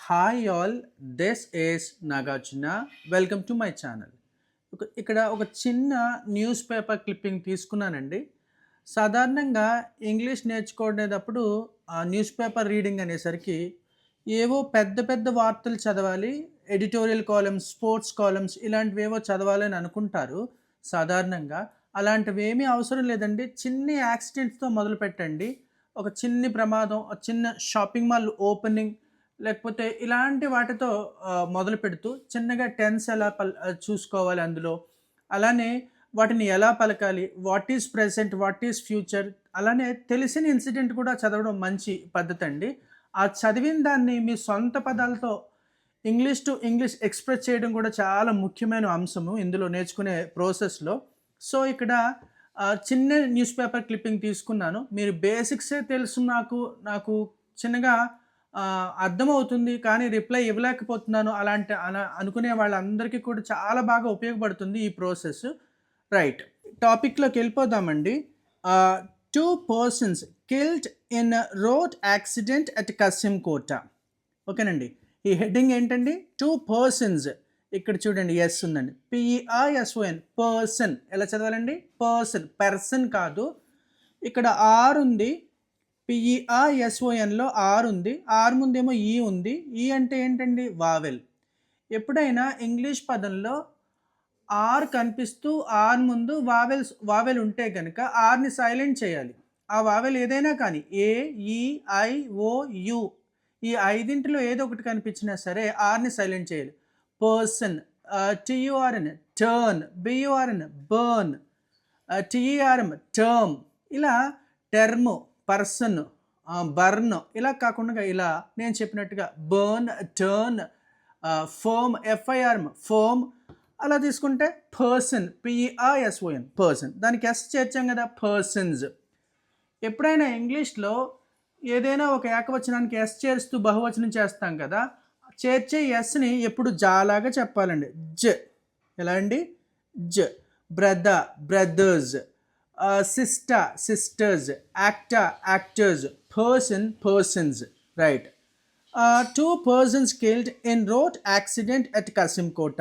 Hi all, this is Nagarjuna. Welcome to my channel. ఇక్కడ ఒక చిన్న న్యూస్ పేపర్ క్లిప్పింగ్ తీసుకున్నానండి. సాధారణంగా ఇంగ్లీష్ నేర్చుకునేటప్పుడు ఆ న్యూస్ పేపర్ రీడింగ్ అనేసరికి ఏవో పెద్ద పెద్ద వార్తలు చదవాలి, ఎడిటోరియల్ కాలమ్స్, స్పోర్ట్స్ కాలమ్స్ ఇలాంటివేవో చదవాలని అనుకుంటారు సాధారణంగా. అలాంటివి ఏమీ అవసరం లేదండి. చిన్ని యాక్సిడెంట్స్తో మొదలు పెట్టండి. ఒక చిన్ని ప్రమాదం, ఒక చిన్న షాపింగ్ మాల్ ఓపెనింగ్, లేకపోతే ఇలాంటి వాటితో మొదలుపెడుతూ చిన్నగా టెన్స్ ఎలా చూసుకోవాలి అందులో. అలానే వాటిని ఎలా పలకాలి, what is present, what is future, అలానే తెలిసిన ఇన్సిడెంట్ కూడా చదవడం మంచి పద్ధతి అండి. ఆ చదివిన దాన్ని మీ సొంత పదాలతో ఇంగ్లీష్ టు ఇంగ్లీష్ ఎక్స్‌ప్రెస్ చేయడం కూడా చాలా ముఖ్యమైన అంశము ఇందులో నేర్చుకునే ప్రాసెస్‌లో. సో, ఇక్కడ చిన్న న్యూస్ పేపర్ క్లిప్పింగ్ తీసుకున్నాను. మీరు బేసిక్సే తెలుసు నాకు చిన్నగా అర్థమవుతుంది, కానీ రిప్లై ఇవ్వలేకపోతున్నాను అలా అనుకునే వాళ్ళందరికీ కూడా చాలా బాగా ఉపయోగపడుతుంది ఈ ప్రాసెస్. రైట్. టాపిక్‌లోకి వెళ్ళిపోదామండి. 2 persons killed in road accident at Kasimkota. ఓకేనండి. ఈ హెడ్డింగ్ ఏంటండి? 2 పర్సన్స్. ఇక్కడ చూడండి, ఎస్ ఉందండి. PERSON, person. ఎలా చదవాలండి? పర్సన్ కాదు. ఇక్కడ ఆర్ ఉంది. PERSONలో ఆర్ ఉంది. ఆర్ ముందేమో ఈ ఉంది. ఈ అంటే ఏంటండి? వావెల్. ఎప్పుడైనా ఇంగ్లీష్ పదంలో ఆర్ కనిపిస్తూ ఆర్ ముందు వావెల్ ఉంటే కనుక ఆర్ని సైలెంట్ చేయాలి. ఆ వావెల్ ఏదైనా కానీ ఏ, ఈ, ఐ, ఓ, యు, ఈ ఐదింటిలో ఏదో ఒకటి కనిపించినా సరే ఆర్ని సైలెంట్ చేయాలి. Person, TURN turn, BURN burn, TERM term, ఇలా టర్మ్, పర్సన్, బర్న్, ఇలా కాకుండా ఇలా నేను చెప్పినట్టుగా burn, turn, firm, FIRM firm, అలా తీసుకుంటే పర్సన్, PERSON పర్సన్. దానికి ఎస్ చేర్చాం కదా, పర్సన్స్. ఎప్పుడైనా ఇంగ్లీష్లో ఏదైనా ఒక ఏకవచనానికి ఎస్ చేరుస్తూ బహువచనం చేస్తాం కదా, చేర్చే ఎస్ని ఎప్పుడు జాలాగా చెప్పాలండి. జ. ఎలా అండి? జ. Brothers, sisters, actors, persons. Right. 2 persons killed in road accident at Kasimkota.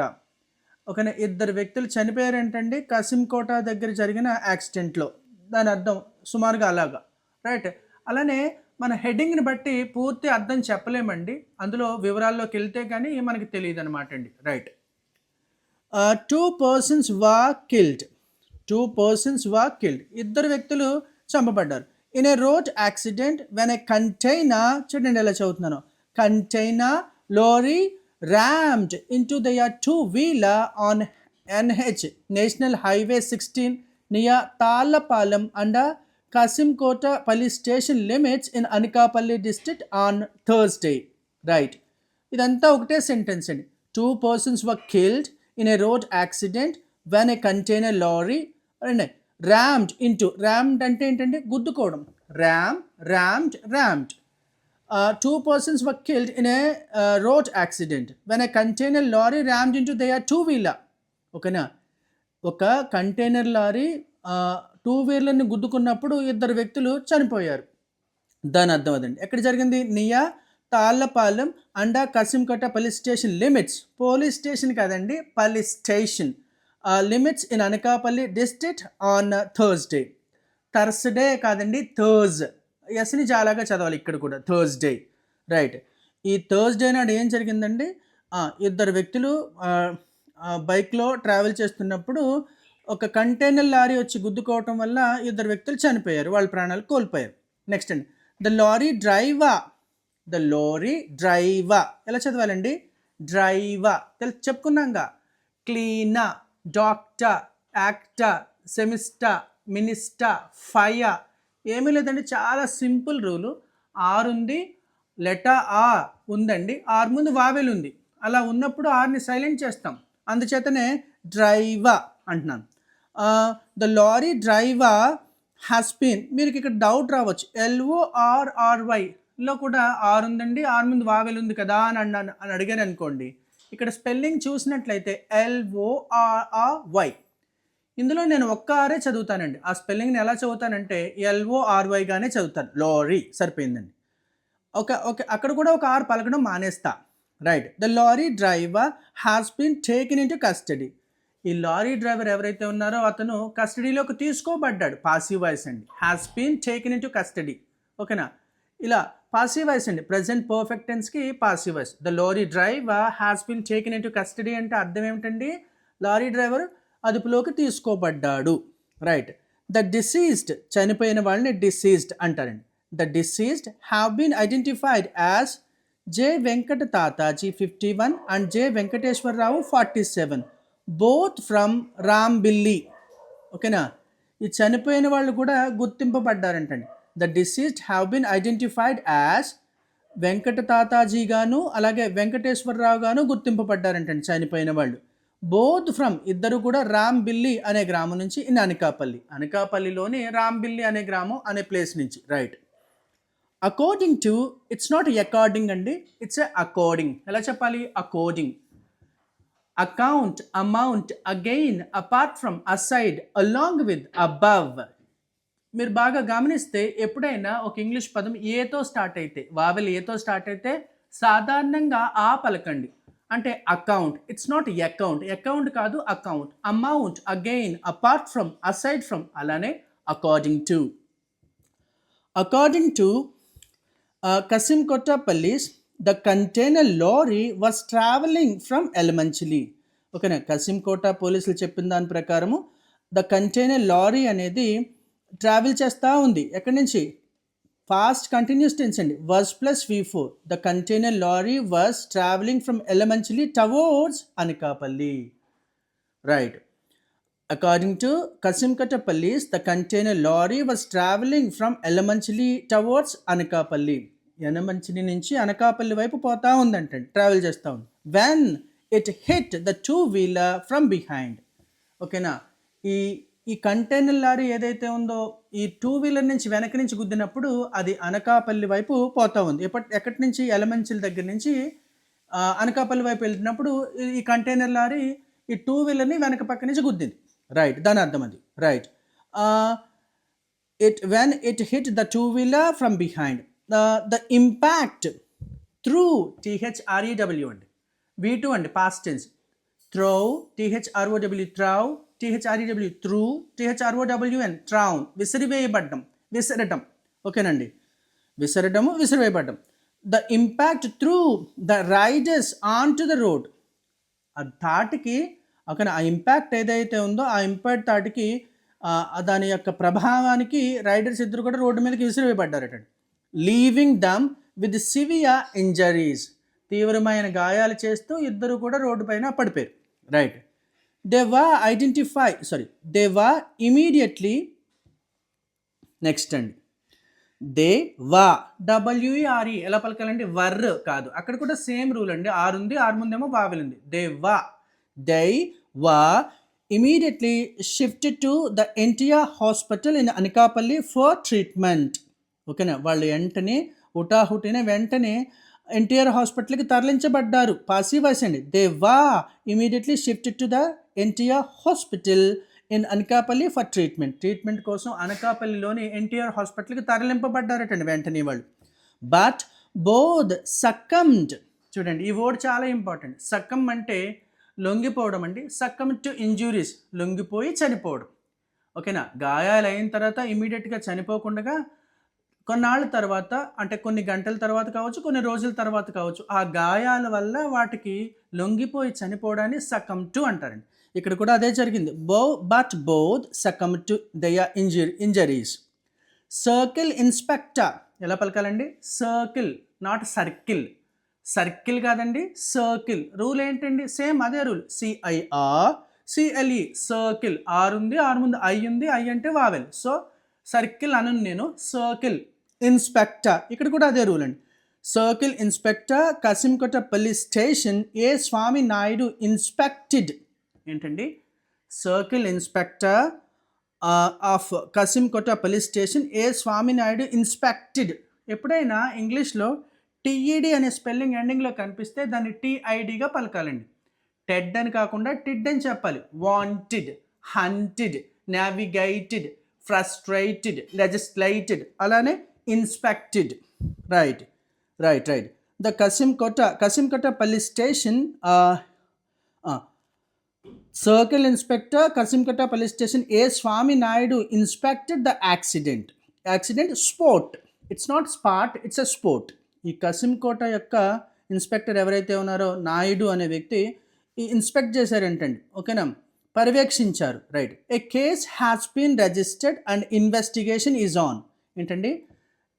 ఒక 2 వ్యక్తులు చనిపోయారంటండి కసింకోట దగ్గర జరిగిన యాక్సిడెంట్లో. దాని అర్థం సుమారుగా అలాగా. రైట్. అలానే మన హెడ్డింగ్ని బట్టి పూర్తి అర్థం చెప్పలేమండి. అందులో వివరాల్లోకి వెళ్తే కానీ మనకి తెలియదు అనమాట అండి. Right. 2 persons were killed. 2 persons were killed. 2 వ్యక్తులు చంపబడ్డారు. In a road accident when a container, చూడండి ఎలా చదువుతున్నాను, container lorry rammed into their two-wheeler on NH National Highway 16 near Talapalam under Kasimkota Police Station limits in Anakapalli district on Thursday. Right. ఇదంతా ఒకటే sentence అండి. 2 persons were killed in a road accident when a container lorry rammed అంటే ఏంటంటే గుద్దుకోవడం. rammed. 2 persons were killed in a road accident when a container lorry rammed into their two-wheeler. ఓకేనా? ఒక container lorry 2 వీలర్ని గుద్దుకున్నప్పుడు 2 వ్యక్తులు చనిపోయారు. దాని అర్థం అదండి. ఎక్కడ జరిగింది? Near Tallapalem under Kasimkota police station limits. Police station కాదండి, police station limits in Anakapalli district on Thursday. Thursday కాదండి, ఎస్ని చాలాగా చదవాలి ఇక్కడ కూడా, థర్స్డే. రైట్. ఈ థర్స్డే నాడు ఏం జరిగిందండి? 2 వ్యక్తులు బైక్లో ట్రావెల్ చేస్తున్నప్పుడు ఒక కంటైనర్ లారీ వచ్చి గుద్దుకోవటం వల్ల 2 వ్యక్తులు చనిపోయారు, వాళ్ళ ప్రాణాలు కోల్పోయారు. నెక్స్ట్ అండి, ద లారీ డ్రైవర్ ఎలా చదవాలండి? డ్రైవర్ చెప్పుకున్నాంగా. Cleaner, doctor, actor, semester, minister, fire. ఏమీ లేదండి, చాలా సింపుల్ రూలు. ఆర్ ఉంది, లెటర్ ఆర్ ఉందండి, ఆర్ ముందు వావెల్ ఉంది. అలా ఉన్నప్పుడు ఆర్ని సైలెంట్ చేస్తాం, అందుచేతనే డ్రైవర్ అంటున్నాను. The lorry driver has been, మీకు ఇక్కడ డౌట్ రావచ్చు, LORRYలో కూడా ఆర్ ఉందండి, ఆర్ ముందు వావెల్ ఉంది కదా అని అడిగాను అనుకోండి. ఇక్కడ స్పెల్లింగ్ చూసినట్లయితే LORRY. ఇందులో నేను ఒక్క ఆరే చదువుతానండి. ఆ స్పెల్లింగ్ని ఎలా చదువుతానంటే LORYగానే చదువుతాను. లారీ సరిపోయిందండి. ఓకే. అక్కడ కూడా ఒక ఆర్ పలకడం మానేస్తా. Right. The lorry driver has been taken in to custody. ఈ లారీ డ్రైవర్ ఎవరైతే ఉన్నారో అతను కస్టడీలోకి తీసుకోబడ్డాడు. పాసివ్ వాయిస్ అండి. Has been taken in to custody. ఓకేనా? ఇలా పాసివ్ వాయిస్ అండి. ప్రజెంట్ పర్ఫెక్ట్ టెన్స్కి passive voice. The lorry driver has been taken in to custody అంటే అర్థం ఏమిటండి? లారీ డ్రైవర్ అదుపులోకి తీసుకోబడ్డాడు. రైట్. ద డిసీజ్డ్, చనిపోయిన వాళ్ళని డిసీజ్డ్ అంటారండి. The deceased have been identified as J Venkata Tataji 51 and J Venkateswararao 47, both from Rambilli. ఓకేనా? ఈ చనిపోయిన వాళ్ళు కూడా గుర్తింపబడ్డారంటండి. The deceased have been identified as Venkata Tataji గాను అలాగే వెంకటేశ్వరరావు గాను గుర్తింపబడ్డారంటండి చనిపోయిన వాళ్ళు. బోత్ ఫ్రమ్, ఇద్దరు కూడా రాంబిల్లి అనే గ్రామం నుంచి, ఇన్ అనకాపల్లి, అనకాపల్లిలోని రాంబిల్లి అనే గ్రామం అనే ప్లేస్ నుంచి. Right. According to, it's not according అండి, ఇట్స్ అకార్డింగ్. ఎలా చెప్పాలి? According. Account, amount, again, apart from, aside, along with, above. మీరు బాగా గమనిస్తే ఎప్పుడైనా ఒక ఇంగ్లీష్ పదం ఏతో స్టార్ట్ అయితే, వావెల్ ఏతో స్టార్ట్ అయితే సాధారణంగా ఆ పలకండి. అంటే account, it's not account, account కాదు account. Amount, again, apart from, aside from, అలానే according to. According to Kasimkota the container lorry was travelling from Elamanchili. ఓకేనా? కసింకోట పోలీసులు చెప్పిన దాని ప్రకారము ద కంటైనర్ లారీ అనేది ట్రావెల్ చేస్తూ ఉంది. ఎక్కడి నుంచి? ఫాస్ట్ కంటిన్యూస్ టెన్స్ అండి. Was plus V4. The container lorry was travelling from Elamanchili towards Anakapalli. Right. According to Kasimkota police, the container lorry was traveling from Elamanchili towards Anakapalli. యనమంచిలి నుంచి అనకాపల్లి వైపు పోతా ఉందంటండి, travel చేస్తూ ఉంది. When it hit the two wheeler from behind. ఓకేనా? ఈ container lorry ఏదైతే ఉందో ఈ టూ వీలర్ నుంచి వెనక నుంచి గుద్దినప్పుడు అది అనకాపల్లి వైపు పోతా ఉంది. ఎక్కడి నుంచి? యలమంచిలి దగ్గర నుంచి అనకాపల్లి వైపు వెళ్తున్నప్పుడు ఈ కంటైనర్ లారీ ఈ టూ వీలర్ని వెనక పక్క నుంచి గుద్దింది. రైట్. దాని అర్థం అది. Right. When it hit the two wheeler from behind, the impact threw, THREW అండి. V2 అండి, past tense. Throw, THROW, threw, THREW, threw, THROWN, thrown. విసిరివేయబడ్డం, విసరటం. ఓకేనండి? విసరటము, విసిరివేయబడ్డం. The impact threw the riders on to the road. ఆ తాటికి, ఓకేనా, ఆ ఇంపాక్ట్ ఏదైతే ఉందో ఆ ఇంపాక్ట్ తాటికి దాని యొక్క ప్రభావానికి రైడర్స్ ఇద్దరు కూడా రోడ్డు మీదకి విసిరివేయబడ్డారట. Leaving them with severe injuries. తీవ్రమైన గాయాలు చేస్తూ ఇద్దరు కూడా రోడ్డు పైన పడిపోయారు. Right. They were immediately, next అండి, దే వా, WERE ఎలా పలకాలండి? వర్ర్ కాదు. అక్కడ కూడా సేమ్ రూల్ అండి. ఆరు ఉంది, ఆరు ముందేమో వావెల్ ఉంది. They were immediately shifted to the NTR hospital in Anakapalli for treatment. ఓకేనా? వాళ్ళు వెంటనే ఎన్టీఆర్ హాస్పిటల్కి తరలించబడ్డారు. పాసివ్ వాయిస్ అండి. They were immediately shifted to the NTR hospital in Anakapalli for treatment కోసం అనకాపల్లిలోని ఎన్టీఆర్ హాస్పిటల్కి తరలింపబడ్డారటండి వెంటనే వాళ్ళు. But both succumbed. చూడండి, ఈ వర్డ్ చాలా ఇంపార్టెంట్. సక్కమ్ అంటే లొంగిపోవడం అండి. సక్కమ్ టు ఇంజురీస్, లొంగిపోయి చనిపోవడం. ఓకేనా? గాయాలు అయిన తర్వాత ఇమీడియట్గా చనిపోకుండా కొన్నాళ్ళ తర్వాత, అంటే కొన్ని గంటల తర్వాత కావచ్చు, కొన్ని రోజుల తర్వాత కావచ్చు, ఆ గాయాల వల్ల వాటికి లొంగిపోయి చనిపోవడాన్ని సక్కమ్ టు అంటారండి. ఇక్కడ కూడా అదే జరిగింది. But both succumb to their injuries. Circle inspector ఎలా పలకాలండి? Circle, not circle. సర్కిల్ కాదండి, సర్కిల్. రూల్ ఏంటండి? సేమ్ అదే రూల్. CIRCLE, circle. ఆరు ఉంది, ఆరు ముందు ఐ ఉంది, ఐ అంటే వావెల్. సో సర్కిల్ అను నేను, సర్కిల్ ఇన్స్పెక్టర్. ఇక్కడ కూడా అదే రూల్ అండి. Circle inspector Kasimkota police station A Swamy Naidu inspected. ఏంటండి? Circle inspector of Kasimkota police station A Swamy Naidu inspected. ఎప్పుడైనా ఇంగ్లీష్లో TED అనే స్పెల్లింగ్ ఎండింగ్లో కనిపిస్తే దాన్ని TIDగా పలకాలండి. టెడ్ అని కాకుండా టిడ్ అని చెప్పాలి. Wanted, hunted, navigated, frustrated, legislated, అలానే inspected. Right. The Kasimkattapalli station Circle Inspector, Kasimkattapalli Station, A. Swami Naidu inspected the accident. Accident, sport. It's not sport, it's a sport. ఈ కసింకోట యొక్క ఇన్స్పెక్టర్ ఎవరైతే ఉన్నారో నాయుడు అనే వ్యక్తి ఈ ఇన్స్పెక్ట్ చేశారంటండి, ఓకేనా, పర్యవేక్షించారు. Right. A case has been registered and investigation is on. ఏంటండి,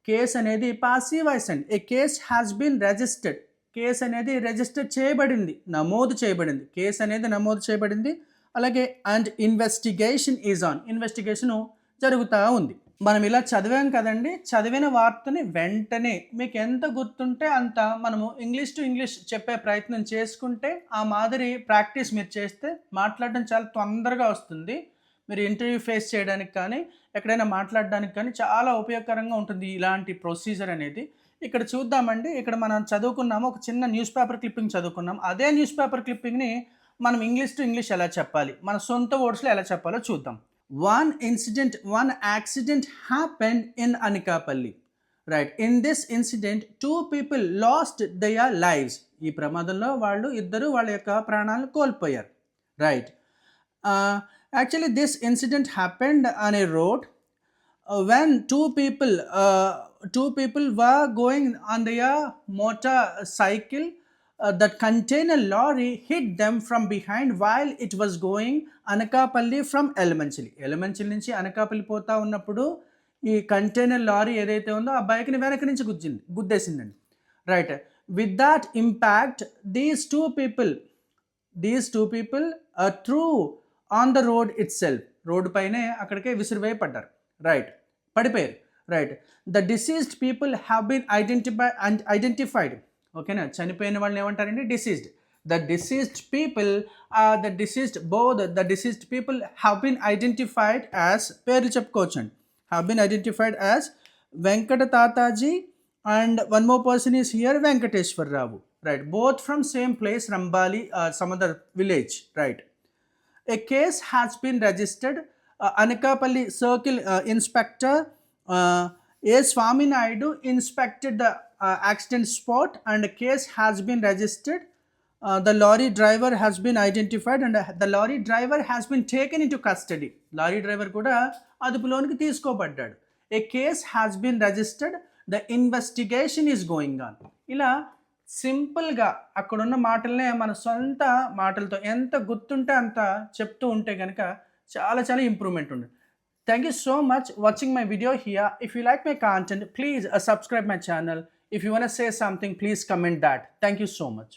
కేస్ అనేది పాసివ్ వాయిస్ అండి. A case has been registered, case అనేది రిజిస్టర్ చేయబడింది, నమోదు చేయబడింది, కేసు అనేది నమోదు చేయబడింది. అలాగే and investigation is on, investigation జరుగుతూ ఉంది. మనం ఇలా చదివాం కదండి, చదివిన వార్తని వెంటనే మీకు ఎంత గుర్తుంటే అంత మనము ఇంగ్లీష్ టు ఇంగ్లీష్ చెప్పే ప్రయత్నం చేసుకుంటే ఆ మాదిరి ప్రాక్టీస్ మీరు చేస్తే మాట్లాడడం చాలా తొందరగా వస్తుంది. మీరు ఇంటర్వ్యూ ఫేస్ చేయడానికి కానీ ఎక్కడైనా మాట్లాడడానికి కానీ చాలా ఉపయోగకరంగా ఉంటుంది ఇలాంటి ప్రొసీజర్ అనేది. ఇక్కడ చూద్దామండి, ఇక్కడ మనం చదువుకున్నాము, ఒక చిన్న న్యూస్ పేపర్ క్లిప్పింగ్ చదువుకున్నాం. అదే న్యూస్ పేపర్ క్లిప్పింగ్ని మనం ఇంగ్లీష్ టు ఇంగ్లీష్ ఎలా చెప్పాలి, మన సొంత వర్డ్స్లో ఎలా చెప్పాలో చూద్దాం. One accident happened in Anakapalli. Right. In this incident 2 people last their lives. ఈ ప్రమాదంలో ఇద్దరు వాళ్ళ యొక్క ప్రాణాలను కోల్పోయారు. Right. Actually this incident happened on a road when two people were going on their motorcycle. That container lorry hit them from behind while it was going Anakapalli from Elemanchili. Elemanchili నుంచి అనకాపల్లి పోతా ఉన్నప్పుడు ఈ container lorry ఏదైతే ఉందో ఆ బైక్ని వెనక నుంచి గుద్దేసిందండి. Right. With that impact these two people threw on the road it self పైనే అక్కడికే విసిరివేయపడ్డారు. రైట్. పడిపోయారు. Right. The deceased people have been identified. ఓకేనా, చనిపోయిన వాళ్ళని ఏమంటారండి, deceased. The deceased people have been identified as, పేర్లు చెప్పుకోవచ్చు అండి, have been identified as Venkata Tataji and one more person is here, Venkateswararao. Right. Both from same place, Rambali, some other village. Right. A case has been registered. Anakapalli Circle Inspector A. Swami Naidu inspected the accident spot and a case has been registered. The lorry driver has been identified and the lorry driver has been taken into custody. Lorry driver kuda adupuloనికి తీసుకోబడ్డాడు. A case has been registered. The investigation is going on. ఇలా సింపుల్గా అక్కడున్న మాటలనే మన సొంత మాటలతో ఎంత గుర్తుంటే అంత చెప్తూ ఉంటే కనుక చాలా చాలా ఇంప్రూవ్మెంట్ ఉంటుంది. Thank you so much watching my video here. If you like my content please subscribe my channel. If you want to say something please comment that. Thank you so much.